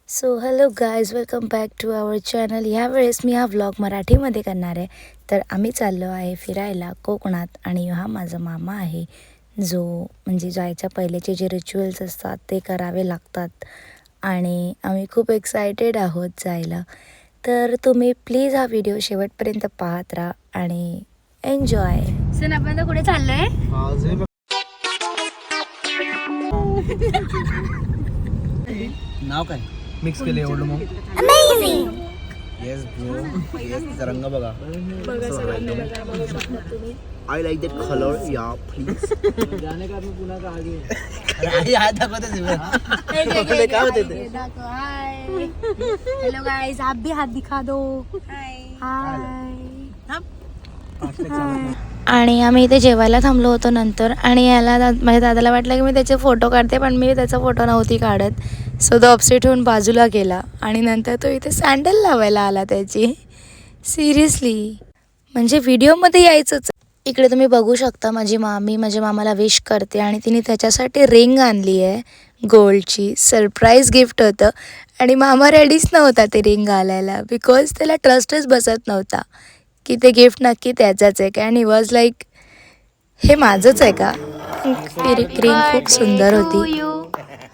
So hello guys, welcome back to our channel. ह्यावेळेस मी हा व्लॉग मराठीमध्ये करणार आहे. तर आम्ही चाललो आहे फिरायला कोकणात आणि हा माझा मामा आहे, जो म्हणजे जायच्या पहिलेचे जे रिच्युअल्स असतात ते करावे लागतात आणि आम्ही खूप एक्सायटेड आहोत जायला. तर तुम्ही प्लीज हा व्हिडिओ शेवटपर्यंत पाहत राहा आणि एन्जॉय. सर आपण कुठे चाललोय? नाव काय मिक्स केले एवढं मग येस ब्रो येस रंग बघा आय लाईक दॅट कलर या प्लीज जाने का पुन्हा का आगे अरे हात दाखवते काय होते ते हेलो गाइस, आप भी हाथ दिखा दो. हाय. आणि आम्ही इथे जेवायला थांबलो होतो नंतर, आणि याला माझ्या दादाला वाटलं की मी त्याचे फोटो काढते, पण मी त्याचा फोटो नव्हती काढत. सो तो अपसेट होऊन बाजूला गेला आणि नंतर तो इथे सँडल लावायला आला त्याची. सिरियसली म्हणजे व्हिडिओमध्ये यायचंच. इकडे तुम्ही बघू शकता माझी मामी माझ्या मामाला विश करते आणि तिने त्याच्यासाठी रिंग आणली आहे गोल्डची. सरप्राईज गिफ्ट होतं आणि मामा रेडीच नव्हता ते रिंग घालायला, बिकॉज त्याला ट्रस्टच बसत नव्हता की ते गिफ्ट नक्की त्याचाच आहे का. आणि वॉज लाईक, हे माझंच आहे का. रिंग खूप सुंदर होती.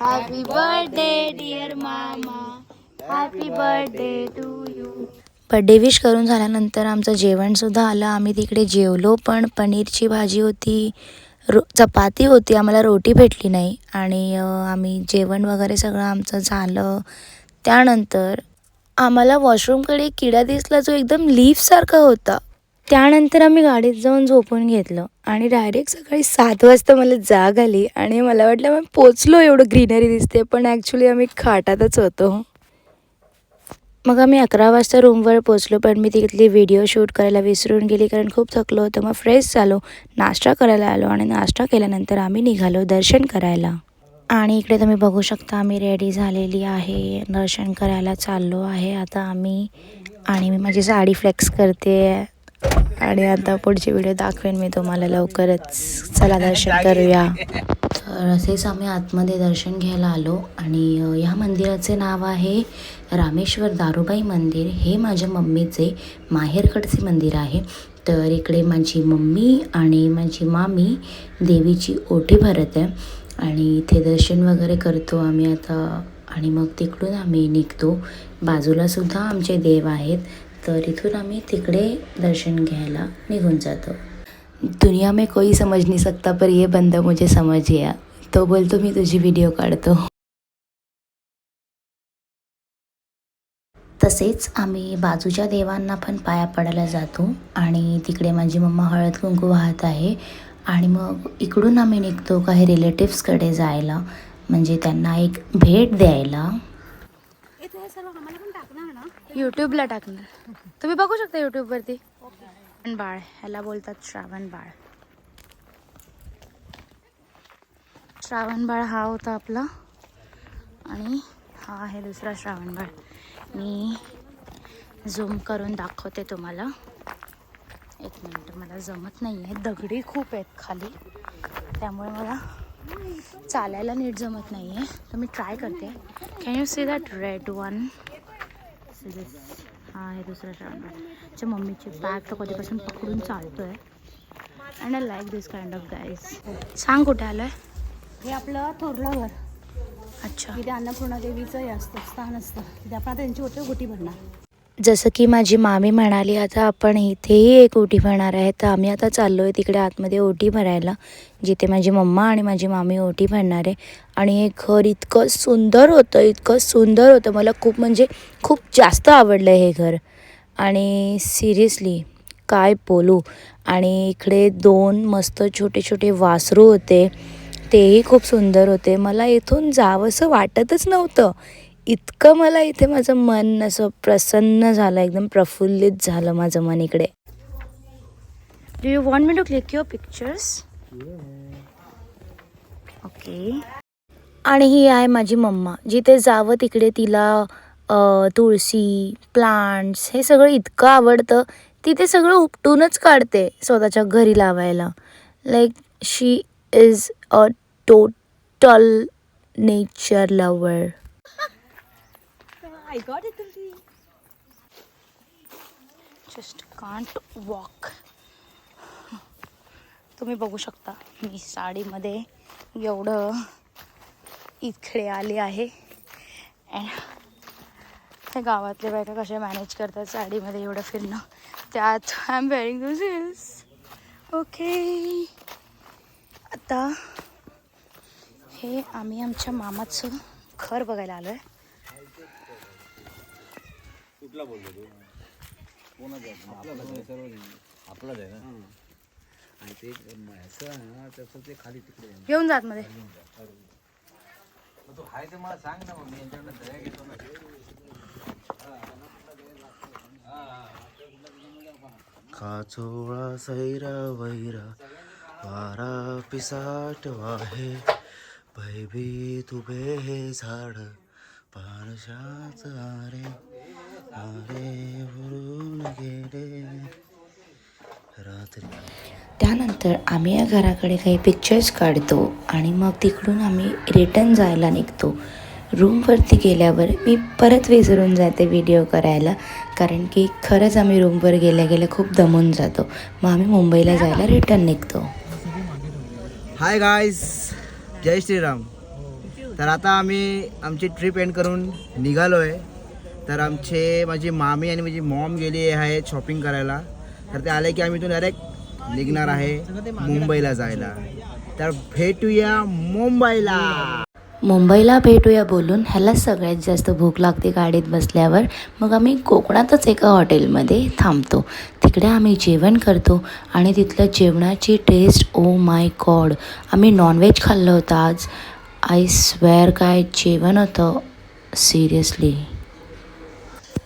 हॅपी बर्थडे डिअर मामा, happy birthday to you. Birthday wish करून झाल्यानंतर आमचं जेवणसुद्धा आलं. आम्ही तिकडे जेवलो, पण पनीरची भाजी होती, चपाती होती, आम्हाला रोटी भेटली नाही. आणि आम्ही जेवण वगैरे सगळं आमचं झालं. त्यानंतर आम्हाला वॉशरूमकडे किडा दिसला जो एकदम लीफसारखा होता. त्यानंतर आम्ही गाडीत जाऊन झोपून घेतलं आणि डायरेक्ट सकाळी 7 वाजता मला जाग आली आणि मला वाटलं मी पोचलो, एवढं ग्रीनरी दिसते, पण ॲक्च्युली आम्ही खाटातच होतो. मग आम्ही 11 वाजता रूमवर पोचलो, पण मी तिथली व्हिडिओ शूट करायला विसरून गेली कारण खूप थकलो होतं. मग फ्रेश झालो, नाश्ता करायला आलो आणि नाश्ता केल्यानंतर आम्ही निघालो दर्शन करायला. आणि इकडे तुम्ही बघू शकता आम्ही रेडी झालेली आहे, दर्शन करायला चाललो आहे आता आम्ही. आणि मी माझी साडी फ्लेक्स करते आणि आता पुढची व्हिडिओ दाखवेन मी तुम्हाला लवकरच. चला दर्शन करूया. तर असेच आम्ही आतमध्ये दर्शन घ्यायला आलो आणि ह्या मंदिराचे नाव आहे रामेश्वर दारूबाई मंदिर. हे माझ्या मम्मीचे माहेरकडचे मंदिर आहे. तर इकडे माझी मम्मी आणि माझी मामी देवीची ओटी भरत आहे आणि इथे दर्शन वगैरे करतो आम्ही आता. आणि मग तिकडून आम्ही निघतो. बाजूलासुद्धा आमचे देव आहेत, तर इथून आम्ही तिकडे दर्शन घ्यायला निघून जातो. दुनिया में कोई समझ नहीं सकता, पर ये बंदा मुझे समझ गया. तो बोलतो मी तुझी व्हिडिओ काढतो. तसेच आम्ही बाजूच्या देवांना पण पाया पडायला जातो आणि तिकडे माझी मम्मा हळद कुंकू वाहत आहे. आणि मग इकडून आम्ही निघतो काही रिलेटिव्सकडे जायला, म्हणजे त्यांना एक भेट द्यायला. यूट्यूबला टाकणार, तुम्ही बघू शकता यूट्यूबवरती. श्रावण बाळ ह्याला बोलतात, श्रावण बाळ. श्रावण बाळ हा होता आपला आणि हा आहे दुसरा श्रावण बाळ. मी झूम करून दाखवते तुम्हाला. एक मिनिट, मला जमत नाही आहे, दगडी खूप आहेत खाली, त्यामुळे मला चालायला नीट जमत नाही आहे. तर मी ट्राय करते. Can you see that red one? हा आहे दुसरा श्रावण बाळ. त्याच्या मम्मीची बॅग तर कधीपासून पकडून चालतोय. And I like this kind of guys. सांग कुठे आलं आहे? हे आपलं थोरलं घर. अच्छा. इथे अन्नपूर्णा देवीचं हे असतं, स्थान असतं. इथे आपण त्यांची ओटी भरणार. जसं की माझी मामी म्हणाली, आता आपण इथेही एक ओटी भरणार आहे. तर आम्ही आता चाललो आहे तिकडे आतमध्ये ओटी भरायला, जिथे माझी मम्मा आणि माझी मामी ओटी भरणार आहे. आणि हे घर इतकं सुंदर होतं, इतकं सुंदर होतं, मला खूप म्हणजे खूप जास्त आवडलं हे घर. आणि सिरियसली काय बोलू. आणि इकडे 2 मस्त छोटे छोटे वासरू होते, तेही खूप सुंदर होते. मला इथून जावंसं वाटतच नव्हतं, इतकं मला इथे माझं मन असं प्रसन्न झालं, एकदम प्रफुल्लित झालं माझं मन इकडे. Do you want me to click your pictures? Okay. आणि ही आहे माझी मम्मा, जिथे जावं तिकडे तिला तुळशी, प्लांट्स हे सगळं इतकं आवडतं, तिथे सगळं उपटूनच काढते स्वतःच्या घरी लावायला. Like she is a total nature lover. My God तुमची जस्ट कांट वॉक. तुम्ही बघू शकता मी साडीमध्ये एवढं इकडे आले आहे. हे गावातले बायका कसे मॅनेज करतात साडीमध्ये एवढं फिरणं. त्यात I am wearing those heels. Okay, आता हे आम्ही आमच्या मामाचं घर बघायला आलो आहे. कुठला बोलतो तू? आपलाच आहे ना. आणि ते असं आहे ना, तसं ते खाली तिकडे आहे. घेऊन जात मध्ये. तू हाय ते मला सांग ना, मग मी यांच्याकडनं दया घेतो ना. काचोळा सैरा वैरा वारा पिसाट वाहे भयभीत उभे हे झाड पानशाच आरे आरे भरून गेले रात्री. त्यानंतर आम्ही या घराकडे काही पिक्चर्स काढतो आणि मग तिकडून आम्ही रिटर्न जायला निघतो. रूमवरती गेल्यावर मी परत विसरून जाते व्हिडिओ करायला, कारण की खरंच आम्ही रूमवर गेल्या खूप दमून जातो. मग आम्ही मुंबईला जायला रिटर्न निघतो. हाय गाईज, जय श्रीराम. तर आता आम्ही आमची ट्रिप एंड करून निघालो आहे. तर माझी मामी आणि माझी मॉम गेली आहे शॉपिंग करायला. तर ते आले की आम्ही इथून डायरेक्ट निघणार आहे मुंबईला जायला. तर भेटूया मुंबईला भेटूया बोलून ह्याला सगळ्यात जास्त भूक लागते गाडीत बसल्यावर. मग आम्ही कोकणातच एका हॉटेलमध्ये थांबतो. तिकडे आम्ही जेवण करतो आणि तिथलं जेवणाची टेस्ट, ओ माय गॉड. आम्ही नॉनव्हेज खाल्लं होतं आज. आय स्वेअर, काय जेवण होतं सिरियसली.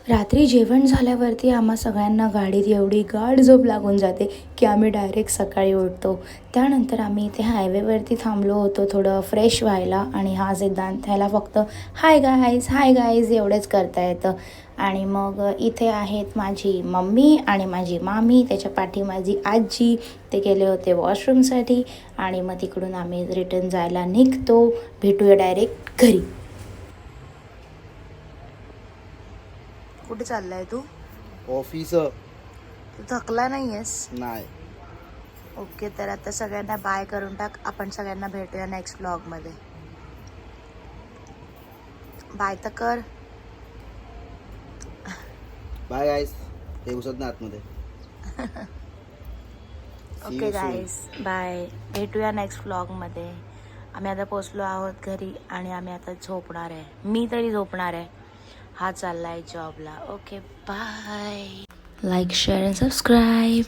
रात्री जेवण झाल्यावरती आम्हा सगळ्यांना गाडीत एवढी गाढ झोप लागून जाते की आम्ही डायरेक्ट सकाळी उठतो. त्यानंतर आम्ही इथे हायवेवरती थांबलो होतो थोडं फ्रेश व्हायला. आणि हा सिद्धांत ह्याला फक्त हाय गाईज एवढंच करता येतं. आणि मग इथे आहेत माझी मम्मी आणि माझी मामी, त्याच्या पाठी माझी आजी. ते गेले होते वॉशरूमसाठी आणि मग तिकडून आम्ही रिटर्न जायला निघतो. भेटूया डायरेक्ट घरी. कुठे चाललाय तू? ऑफिस तू थकला नाही आहेस? नाही. ओके, तर आता सगळ्यांना बाय करून टाक. आपण सगळ्यांना भेटूया नेक्स्ट व्लॉगमध्ये. बाय तर कर. बाय गाईस. ते घुसत ना आतमध्ये. ओके गाईस, बाय. भेटूया नेक्स्ट व्लॉगमध्ये. आम्ही आता पोचलो आहोत घरी आणि आम्ही आता झोपणार आहे. मी तरी झोपणार आहे. हा चाललाय जॉबला. Okay, bye. Like, share and subscribe.